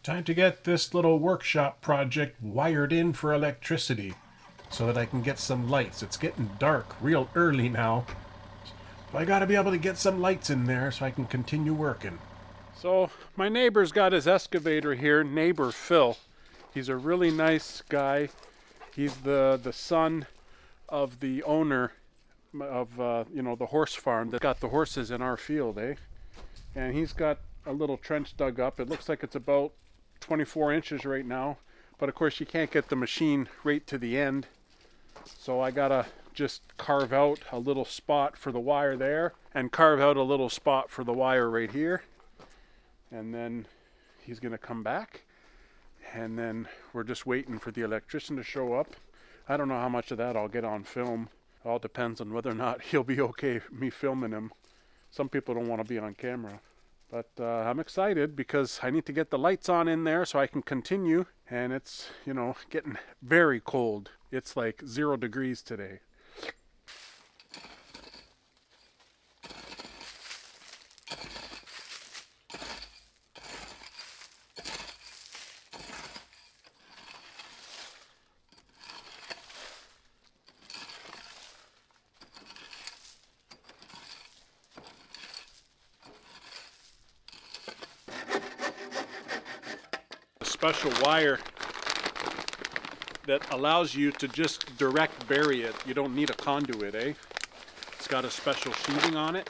Time to get this little workshop project wired in for electricity so that I can get some lights. It's getting dark real early now. So I gotta be able to get some lights in there so I can continue working. So my neighbor's got his excavator here, neighbor Phil. He's a really nice guy. He's the son of the owner of the horse farm that got the horses in our field, eh? And he's got a little trench dug up. It looks like it's about 24 inches right now, but of course you can't get the machine right to the end, so I gotta just carve out a little spot for the wire there and carve out a little spot for the wire right here, and then he's gonna come back, and then we're just waiting for the electrician to show up. I don't know how much of that I'll get on film. It all depends on whether or not he'll be okay me filming him. Some people don't want to be on camera. But I'm excited because I need to get the lights on in there so I can continue. And it's, getting very cold. It's like 0 degrees today. A special wire that allows you to just direct bury it. You don't need a conduit, eh? It's got a special sheathing on it.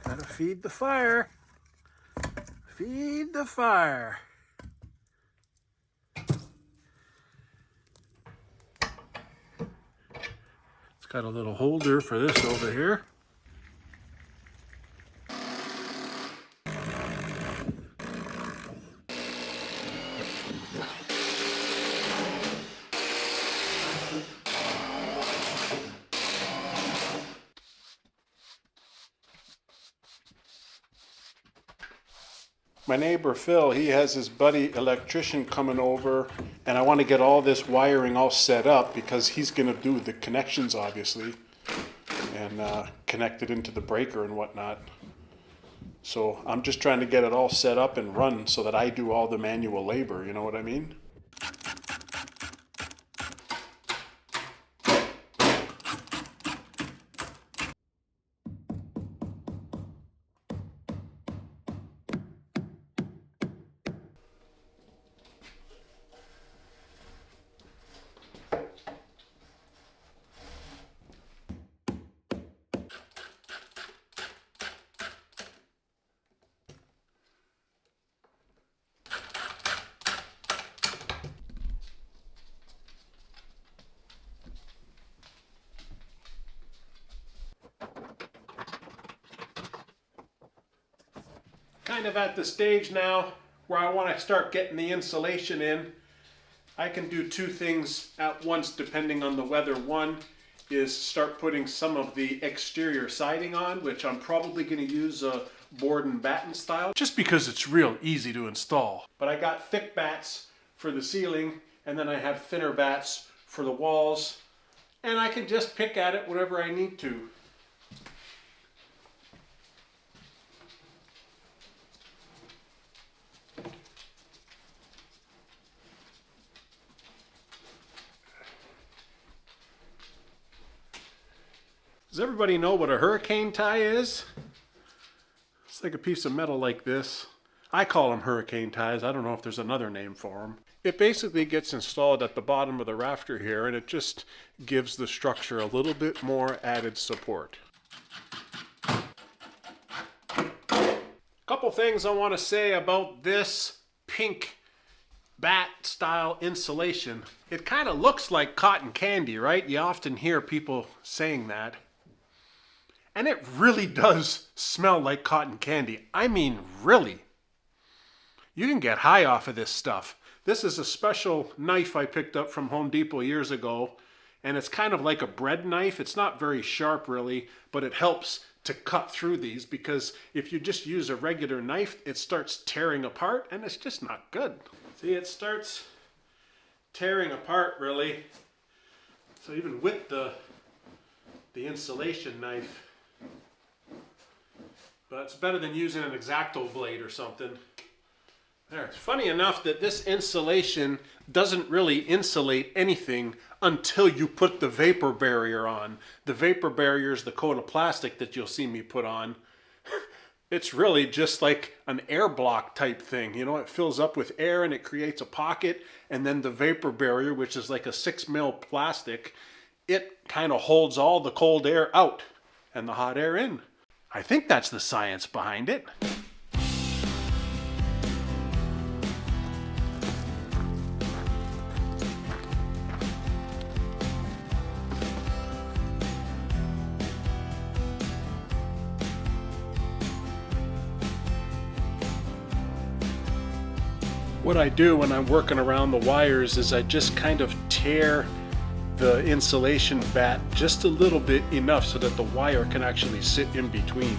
Gotta feed the fire. Feed the fire. It's got a little holder for this over here. My neighbor Phil, he has his buddy electrician coming over, and I want to get all this wiring all set up because he's going to do the connections, obviously, and connect it into the breaker and whatnot. So I'm just trying to get it all set up and run so that I do all the manual labor, you know what I mean? Kind of at the stage now where I want to start getting the insulation in. I can do two things at once depending on the weather. One is start putting some of the exterior siding on, which I'm probably going to use a board and batten style, just because it's real easy to install. But I got thick bats for the ceiling, and then I have thinner bats for the walls, and I can just pick at it whenever I need to. Does everybody know what a hurricane tie is? It's like a piece of metal like this. I call them hurricane ties. I don't know if there's another name for them. It basically gets installed at the bottom of the rafter here, and it just gives the structure a little bit more added support. Couple things I want to say about this pink bat style insulation. It kind of looks like cotton candy, right? You often hear people saying that. And it really does smell like cotton candy. I mean, really. You can get high off of this stuff. This is a special knife I picked up from Home Depot years ago, and it's kind of like a bread knife. It's not very sharp really, but it helps to cut through these, because if you just use a regular knife, it starts tearing apart, and it's just not good. See, it starts tearing apart really. So even with the insulation knife, but it's better than using an X-Acto blade or something. There. It's funny enough that this insulation doesn't really insulate anything until you put the vapor barrier on. The vapor barrier is the coat of plastic that you'll see me put on. It's really just like an air block type thing. You know, it fills up with air and it creates a pocket, and then the vapor barrier, which is like a 6 mil plastic, it kind of holds all the cold air out and the hot air in. I think that's the science behind it. What I do when I'm working around the wires is I just kind of tear the insulation bat just a little bit, enough so that the wire can actually sit in between.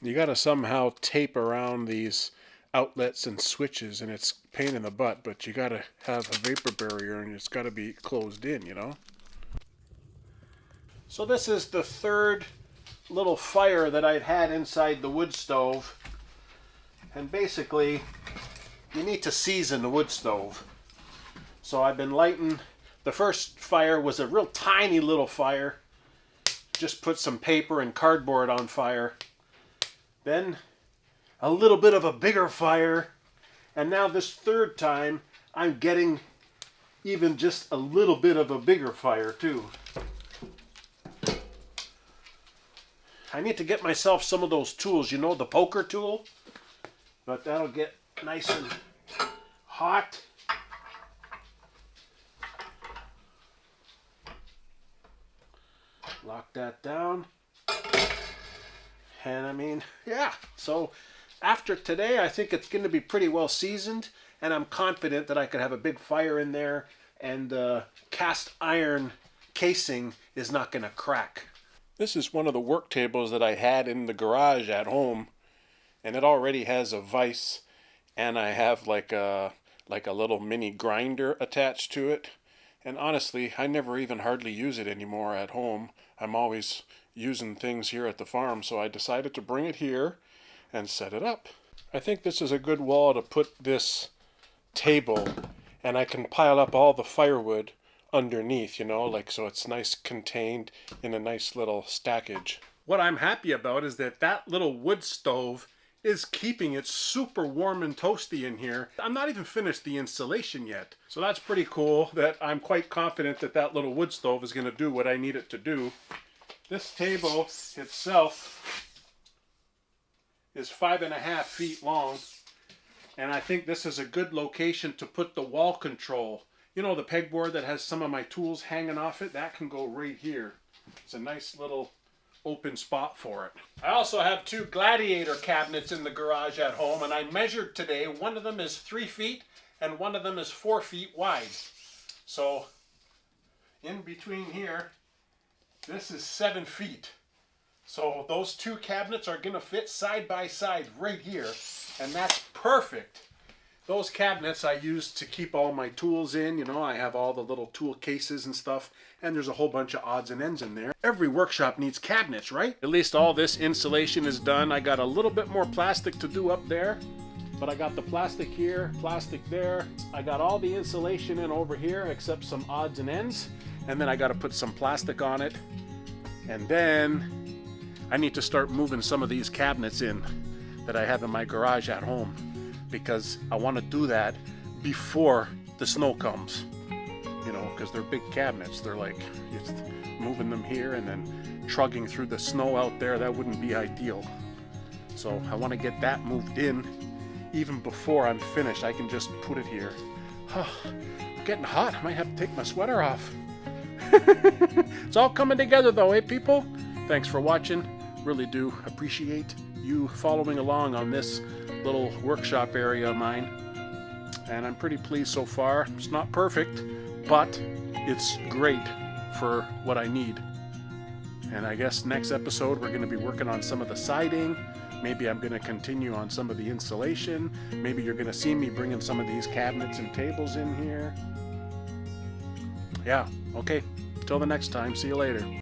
You got to somehow tape around these outlets and switches, and it's a pain in the butt, but you got to have a vapor barrier and it's got to be closed in, you know. So this is the third little fire that I've had inside the wood stove, and basically you need to season the wood stove. So I've been lighting. The first fire was a real tiny little fire. Just put some paper and cardboard on fire. then a little bit of a bigger fire, and now this third time I'm getting even just a little bit of a bigger fire too. I need to get myself some of those tools, you know, the poker tool, but that'll get nice and hot. Lock that down. And I mean, yeah, so after today, I think it's going to be pretty well seasoned, and I'm confident that I could have a big fire in there, and the cast iron casing is not going to crack. This is one of the work tables that I had in the garage at home, and it already has a vise, and I have like a little mini grinder attached to it. And honestly, I never even hardly use it anymore at home. I'm always using things here at the farm, so I decided to bring it here and set it up. I think this is a good wall to put this table, and I can pile up all the firewood underneath, you know, like so it's nice contained in a nice little stackage. What I'm happy about is that that little wood stove is keeping it super warm and toasty in here. I'm not even finished the insulation yet. So that's pretty cool that I'm quite confident that that little wood stove is going to do what I need it to do. This table itself is 5.5 feet long, and I think this is a good location to put the wall control. You know, the pegboard that has some of my tools hanging off it, that can go right here. It's a nice little open spot for it. I also have 2 Gladiator cabinets in the garage at home, and I measured today. One of them is 3 feet and one of them is 4 feet wide. So in between here, this is 7 feet. So those 2 cabinets are going to fit side by side right here, and that's perfect. Those cabinets I use to keep all my tools in. You know, I have all the little tool cases and stuff, and there's a whole bunch of odds and ends in there. Every workshop needs cabinets, right? At least all this insulation is done. I got a little bit more plastic to do up there, but I got the plastic here, plastic there. I got all the insulation in over here except some odds and ends, and then I got to put some plastic on it. And then I need to start moving some of these cabinets in that I have in my garage at home, because I want to do that before the snow comes, you know, because they're big cabinets. They're like, it's moving them here and then trugging through the snow out there, that wouldn't be ideal. So I want to get that moved in even before I'm finished. I can just put it here. I'm getting hot. I might have to take my sweater off. It's all coming together though, eh people? Thanks for watching. Really do appreciate you following along on this little workshop area of mine, and I'm pretty pleased so far. It's not perfect, but it's great for what I need. And I guess next episode we're going to be working on some of the siding. Maybe I'm going to continue on some of the insulation. Maybe you're going to see me bringing some of these cabinets and tables in here. Yeah, okay. Till the next time, see you later.